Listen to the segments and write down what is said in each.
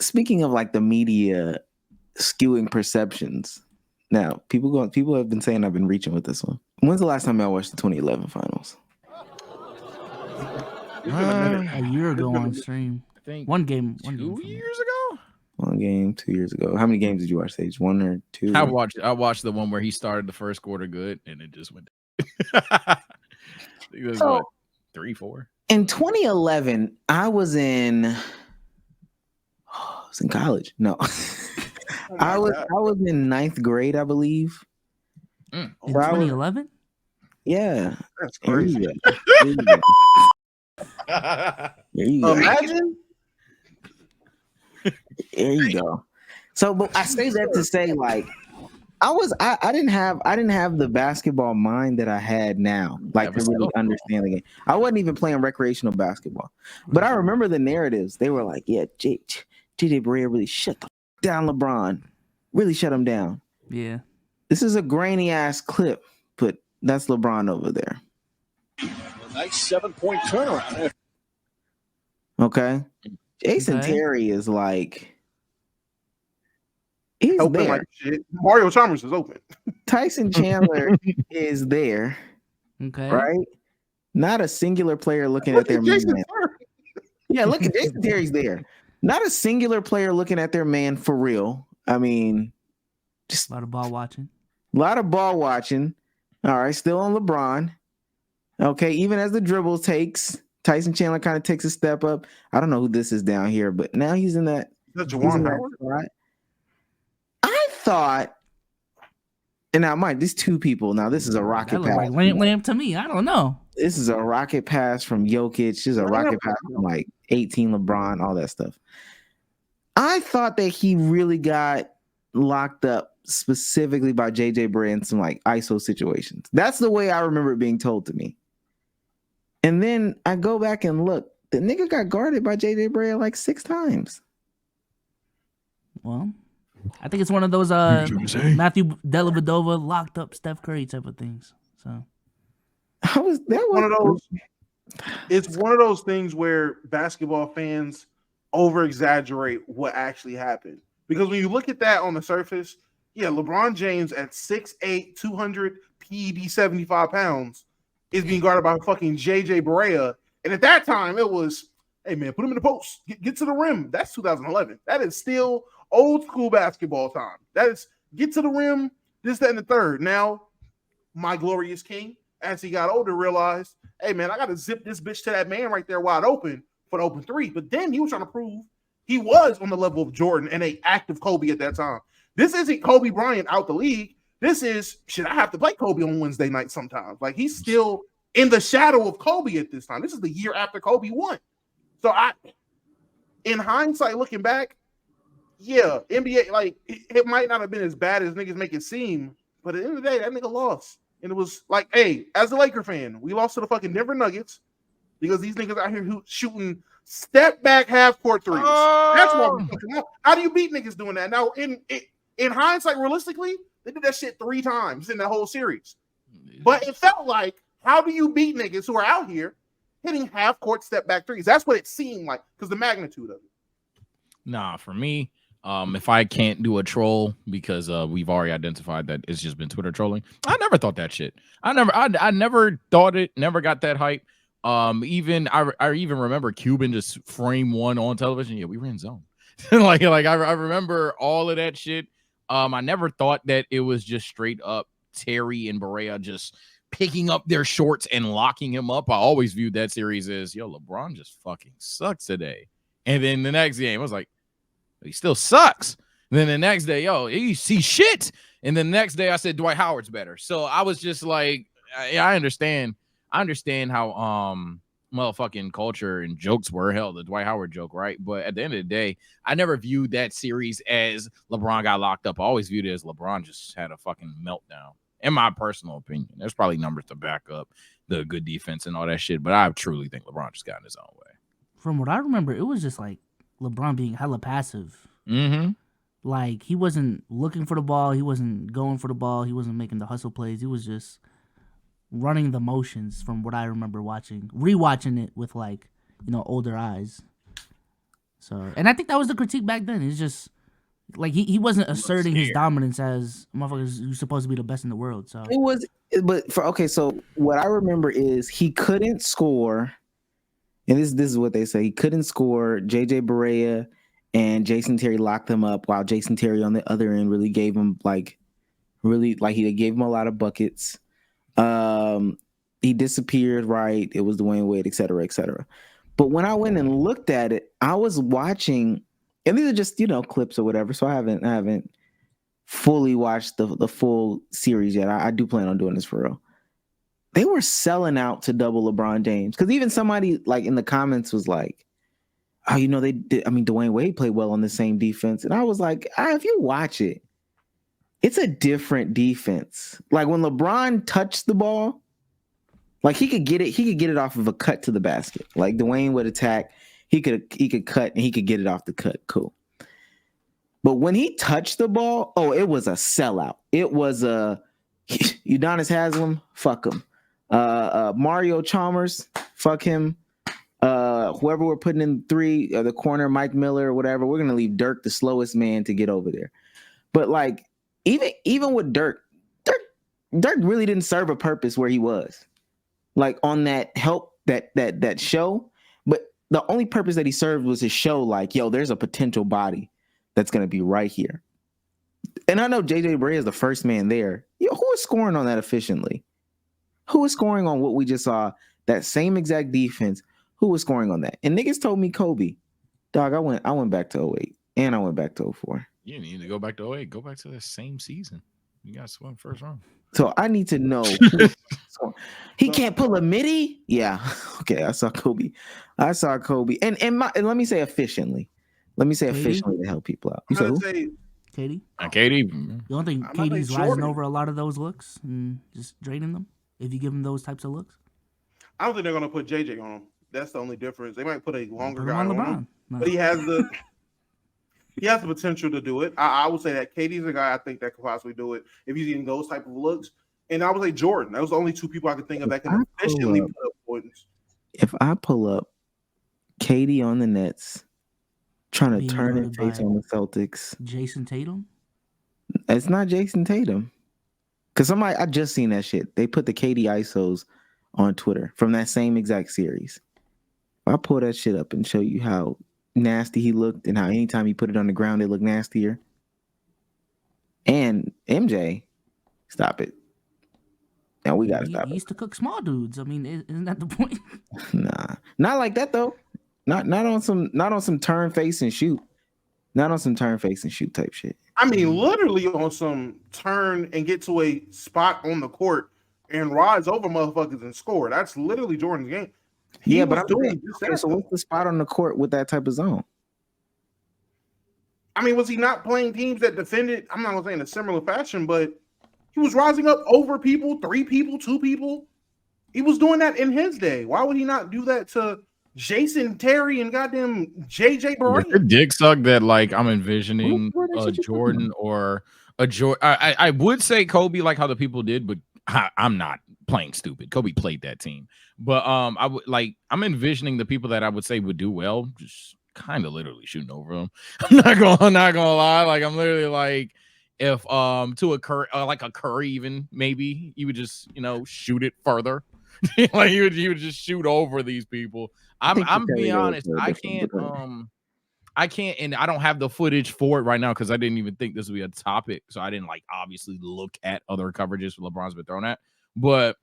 speaking of like the media skewing perceptions. Now, people have been saying I've been reaching with this one. When's the last time y'all watched the 2011 finals? A year ago on stream. I think one game 2 years ago. 1 game 2 years ago. How many games did you watch, Sage? 1 or 2? I watched the one where he started the first quarter good and it just went. I think it was what, 3, 4. In 2011, I was in college. No. I was in 9th grade, I believe. In 2011? Yeah. That's crazy. There you go. Imagine. There you go. So, but I say that to say, like, I didn't have the basketball mind that I had now, like to really understand the game. I wasn't even playing recreational basketball, but I remember the narratives. They were like, "Yeah, JJ Barea really shut the down LeBron, really shut him down." Yeah, this is a grainy ass clip, but that's LeBron over there. Nice 7-point turnaround. Okay, Jason Terry is like. He's open there. Like shit. Mario Chalmers is open. Tyson Chandler is there. Okay. Right? Not a singular player looking at their man. Yeah, look at Jason Terry's there. Not a singular player looking at their man for real. I mean, just a lot of ball watching. All right, still on LeBron. Okay, even as the dribble takes, Tyson Chandler kind of takes a step up. I don't know who this is down here, but now he's in that. That's Juwan Howard. Right? I thought, and now, Mike, these two people. Now, this is a rocket pass. Like lamp to me. I don't know. This is a rocket pass from Jokic. This is a rocket pass from like 18 LeBron, all that stuff. I thought that he really got locked up specifically by JJ Barea in some like ISO situations. That's the way I remember it being told to me. And then I go back and look. The nigga got guarded by JJ Barea like 6 times. Well, I think it's one of those Matthew Dellavedova locked up Steph Curry type of things. So one of those. It's one of those things where basketball fans over exaggerate what actually happened. Because when you look at that on the surface, yeah, LeBron James at 6'8", 200 PED, 75 pounds is being guarded by fucking JJ Barea. And at that time, it was, hey man, put him in the post, get to the rim. That's 2011. That is still old school basketball time. That is get to the rim, this, that, and the third. Now, my glorious king, as he got older, realized, hey man, I got to zip this bitch to that man right there wide open for the open three. But then he was trying to prove he was on the level of Jordan and a active Kobe at that time. This isn't Kobe Bryant out the league. This is, shit, I have to play Kobe on Wednesday night sometimes. Like, he's still in the shadow of Kobe at this time. This is the year after Kobe won. So in hindsight, looking back, yeah, NBA, like, it might not have been as bad as niggas make it seem, but at the end of the day, that nigga lost. And it was like, hey, as a Laker fan, we lost to the fucking Denver Nuggets because these niggas out here shooting step back half court threes. That's why we fucking lost. How do you beat niggas doing that? Now, in hindsight, realistically, they did that shit 3 times in that whole series. But it felt like, how do you beat niggas who are out here hitting half court step back threes? That's what it seemed like because the magnitude of it. Nah, for me, if I can't do a troll because we've already identified that it's just been Twitter trolling, I never thought that shit. I never thought it. Never got that hype. I even remember Cuban just frame one on television. Yeah, we ran zone. like I remember all of that shit. I never thought that it was just straight up Terry and Barea just picking up their shorts and locking him up. I always viewed that series as, yo, LeBron just fucking sucks today. And then the next game, I was like, he still sucks. And then the next day, yo, he see shit. And then the next day, I said Dwight Howard's better. So I was just like, yeah, I understand how motherfucking culture and jokes were. Hell, the Dwight Howard joke, right? But at the end of the day, I never viewed that series as LeBron got locked up. I always viewed it as LeBron just had a fucking meltdown. In my personal opinion, there's probably numbers to back up the good defense and all that shit, but I truly think LeBron just got in his own way. From what I remember, it was just like LeBron being hella passive. Mm-hmm. Like, he wasn't looking for the ball. He wasn't going for the ball. He wasn't making the hustle plays. He was just running the motions from what I remember rewatching it with, like, older eyes. So, and I think that was the critique back then. It's just like he wasn't asserting his dominance as motherfuckers who's supposed to be the best in the world. So it was, but so what I remember is he couldn't score, and this is what they say. He couldn't score. JJ Barea and Jason Terry locked him up, while Jason Terry on the other end really gave him he gave him a lot of buckets. He disappeared, right? It was Dwayne Wade, et cetera, et cetera. But when I went and looked at it, I was watching, and these are just, clips or whatever. So I haven't fully watched the full series yet. I do plan on doing this for real. They were selling out to double LeBron James. Because even somebody like in the comments was like, oh, they did. I mean, Dwayne Wade played well on the same defense. And I was like, if you watch it, it's a different defense. Like when LeBron touched the ball, like he could get it off of a cut to the basket. Like Dwayne would attack, he could cut and he could get it off the cut. Cool. But when he touched the ball, it was a sellout. It was a Udonis Haslem, fuck him. Mario Chalmers, fuck him. Whoever we're putting in three, the corner, Mike Miller or whatever, we're gonna leave Dirk the slowest man to get over there. But like even with Dirk really didn't serve a purpose where he was. Like on that that show, but the only purpose that he served was to show like, yo, there's a potential body that's gonna be right here. And I know JJ Barea is the first man there. Who is scoring on that efficiently? Who is scoring on what we just saw? That same exact defense. Who was scoring on that? And niggas told me Kobe. Dog, I went back to 08 and I went back to 04. You didn't need to go back to 08. Go back to the same season. You got swung first round. So I need to know. He can't pull a midi? Yeah. Okay, I saw Kobe. And let me say efficiently. Efficiently to help people out. You I'm gonna say Katie? Katie. You don't think Katie's rising over a lot of those looks and just draining them if you give him those types of looks? I don't think they're gonna put JJ on him. That's the only difference. They might put a longer guy on LeBron. him, but he has the potential to do it. I would say that Katie's a guy I think that could possibly do it if he's getting those type of looks. And I would say Jordan. Those are the only two people I could think of that can efficiently put up points. If I pull up Katie on the Nets, trying to turn and face on the Celtics, Jason Tatum? It's not Jason Tatum. Because I just seen that shit. They put the Katie ISOs on Twitter from that same exact series. If I pull that shit up and show you how nasty he looked and how anytime he put it on the ground, it looked nastier. And MJ, stop it. Now we gotta stop it. He used to cook small dudes. I mean, isn't that the point? Nah, not like that though. Not on some turn face and shoot. Not on some turn face and shoot type shit. I mean, literally on some turn and get to a spot on the court and rise over motherfuckers and score. That's literally Jordan's game. But I'm doing. Okay, so what's the spot on the court with that type of zone? I mean, was he not playing teams that defended? I'm not gonna say in a similar fashion, but he was rising up over people, 3 people, 2 people. He was doing that in his day. Why would he not do that to Jason Terry and goddamn JJ Barea? The dick suck that like I'm envisioning a Jordan or a Jordan. I would say Kobe, like how the people did, but I'm not playing stupid. Kobe played that team, but I'm envisioning the people that I would say would do well, just kind of literally shooting over them. I'm not gonna lie. Like I'm literally like, if to a Curry, like a Curry, even maybe you would just shoot it further. Like you would just shoot over these people. I'm being honest. I can't, and I don't have the footage for it right now because I didn't even think this would be a topic. So I didn't obviously look at other coverages LeBron's been thrown at. But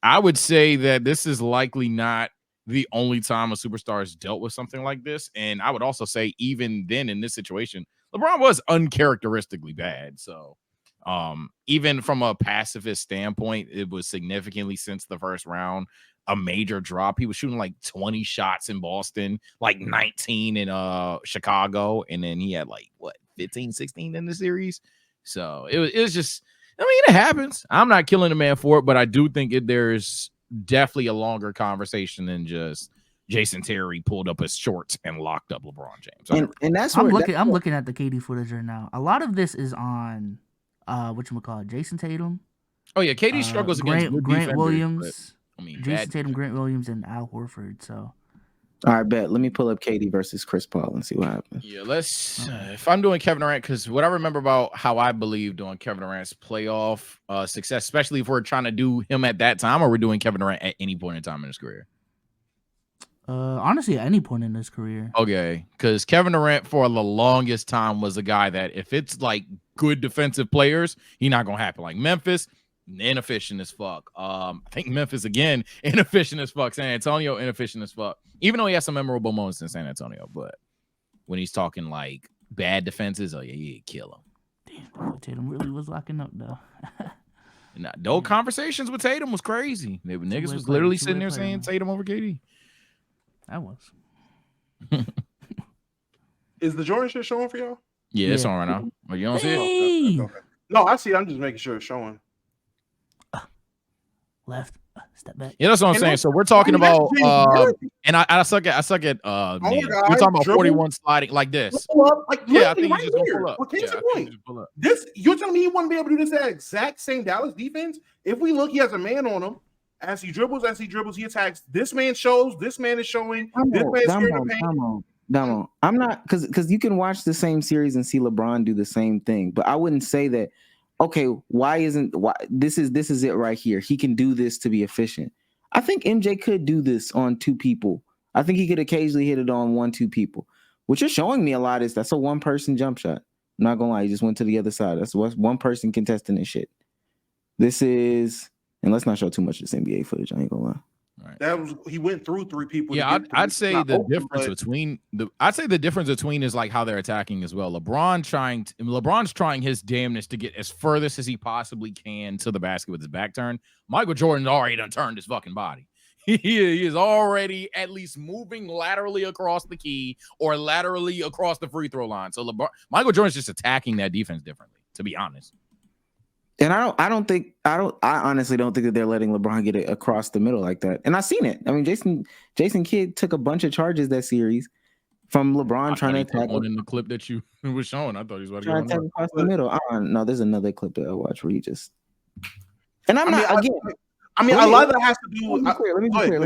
I would say that this is likely not the only time a superstar has dealt with something like this. And I would also say even then in this situation, LeBron was uncharacteristically bad. So even from a pacifist standpoint, it was significantly since the first round a major drop. He was shooting 20 shots in Boston, 19 in Chicago, and then he had 15, 16 in the series. So it was just, I mean, it happens. I'm not killing the man for it, but I do think there's definitely a longer conversation than just Jason Terry pulled up his shorts and locked up LeBron James. And that's I'm looking at the KD footage right now. A lot of this is on whatchamacallit, Jason Tatum. Oh yeah, KD struggles against Grant Williams. I mean, Jason Tatum, Grant Williams, and Al Horford. So All right, bet. Let me pull up KD versus Chris Paul and see what happens. Yeah, let's. If I'm doing Kevin Durant, because what I remember about how I believe doing Kevin Durant's playoff success, especially if we're trying to do him at that time, or we're doing Kevin Durant at any point in time in his career. Honestly, at any point in his career. Okay, because Kevin Durant for the longest time was a guy that if it's like good defensive players, he's not gonna happen. Like Memphis, inefficient as fuck. I think Memphis again, inefficient as fuck. San Antonio, inefficient as fuck. Even though he has some memorable moments in San Antonio, but when he's talking like bad defenses, oh yeah, he'd kill him. Damn, Tatum really was locking up though. Nah, those conversations with Tatum was crazy. Niggas was literally sitting there saying Tatum over KD. I was. Is the Jordan shit showing for y'all? Yeah, it's on right now. But you don't see it? Okay. No, I see it. I'm just making sure it's showing. Left. Step back. Yeah, that's what I'm saying. So we're talking about and I suck at we're talking about 41 sliding like this. Yeah, I think he's just gonna pull up. Okay, point. This you're telling me he wouldn't be able to do this that exact same Dallas defense? If we look, he has a man on him. As he dribbles, he attacks. This man shows. This man is showing. Damo. I'm not because you can watch the same series and see LeBron do the same thing, but I wouldn't say that. Okay, why this is it right here? He can do this to be efficient. I think MJ could do this on two people. I think he could occasionally hit it on 1-2 people. What you're showing me a lot is that's a one-person jump shot. I'm not gonna lie, he just went to the other side. That's one person contesting this shit. This is. And let's not show too much of this NBA footage. I ain't gonna lie. Right. He went through 3 people. Yeah, I'd say the difference between is like how they're attacking as well. LeBron's trying his damnness to get as furthest as he possibly can to the basket with his back turned. Michael Jordan already done turned his fucking body. He is already at least moving laterally across the key or laterally across the free throw line. So Michael Jordan's just attacking that defense differently, to be honest. And I honestly don't think that they're letting LeBron get it across the middle like that. And I've seen it. I mean, Jason Kidd took a bunch of charges that series from LeBron trying to attack. One in the clip that you was showing, I thought he was about to trying to attack across the middle. No, there's another clip that I watched where he just. And a lot of that has to do with. Let me be clear.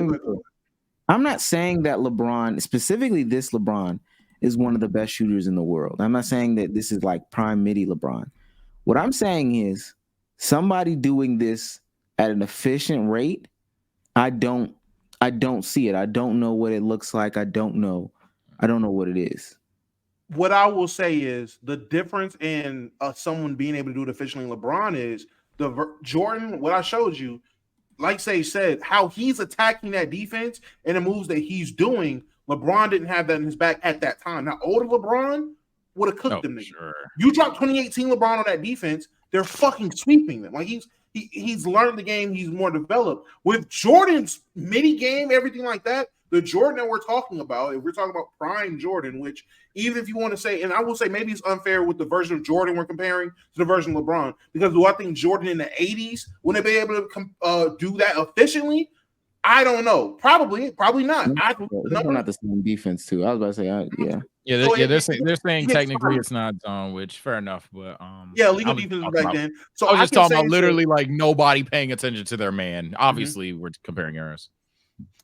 I'm not saying that LeBron, specifically this LeBron, is one of the best shooters in the world. I'm not saying that this is like prime midi LeBron. What I'm saying is somebody doing this at an efficient rate, I don't see it. I don't know what it looks like. I don't know what it is. What I will say is the difference in someone being able to do it efficiently. LeBron is Jordan. What I showed you, like Sage said, how he's attacking that defense and the moves that he's doing. LeBron didn't have that in his back at that time. Now, older LeBron would have cooked them. Sure. You drop 2018 LeBron on that defense, they're fucking sweeping them. Like he's learned the game, he's more developed. With Jordan's midi game, everything like that, the Jordan that we're talking about, if we're talking about prime Jordan, which even if you want to say, and I will say maybe it's unfair with the version of Jordan we're comparing to the version of LeBron, because do I think Jordan in the 80s, would they be able to do that efficiently? I don't know. Probably not. They're not the same defense too. I was about to say, yeah. Yeah, they're saying technically it's not zone, which fair enough, but legal defense back then. So I was just talking about literally like nobody paying attention to their man. Obviously, we're comparing eras.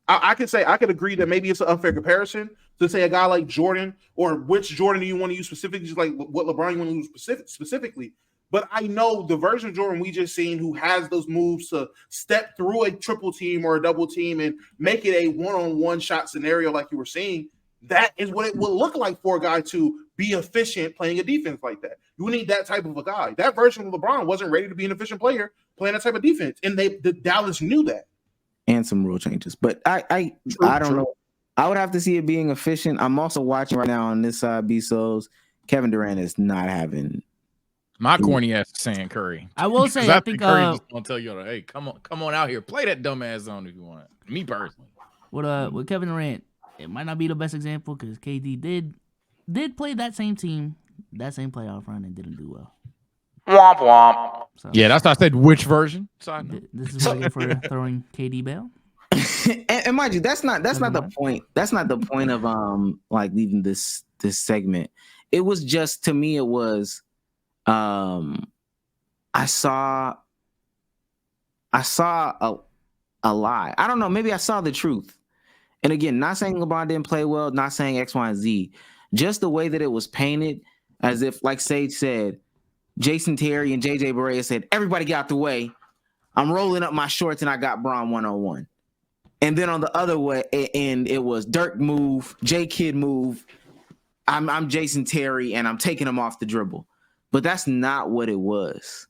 I could agree that maybe it's an unfair comparison to say a guy like Jordan, or which Jordan do you want to use specifically, just like what LeBron you want to use specifically. But I know the version of Jordan we just seen who has those moves to step through a triple team or a double team and make it a one-on-one shot scenario like you were saying. That is what it would look like for a guy to be efficient playing a defense like that. You need that type of a guy. That version of LeBron wasn't ready to be an efficient player playing that type of defense, and the Dallas knew that. And some rule changes, but I don't know. I would have to see it being efficient. I'm also watching right now on this side. BSOs, Kevin Durant is not having my corny ass saying Curry. I will say, I think Curry just gonna tell you, hey, come on out here, play that dumbass zone if you want. Me personally, with Kevin Durant. It might not be the best example because KD did play that same team, that same playoff run, and didn't do well. Womp womp. So, yeah, that's why I said which version. This is what I get for throwing KD Bell. and mind you, that's not the point. That's not the point of like leaving this segment. It was just, to me, it was I saw a lie. I don't know. Maybe I saw the truth. And again, not saying LeBron didn't play well, not saying X, Y, and Z. Just the way that it was painted, as if, like Sage said, Jason Terry and JJ Barea said, everybody get out the way. I'm rolling up my shorts and I got Bron 1-on-1. And then on the other way, and it was Dirk move, J Kid move. I'm Jason Terry and I'm taking him off the dribble. But that's not what it was.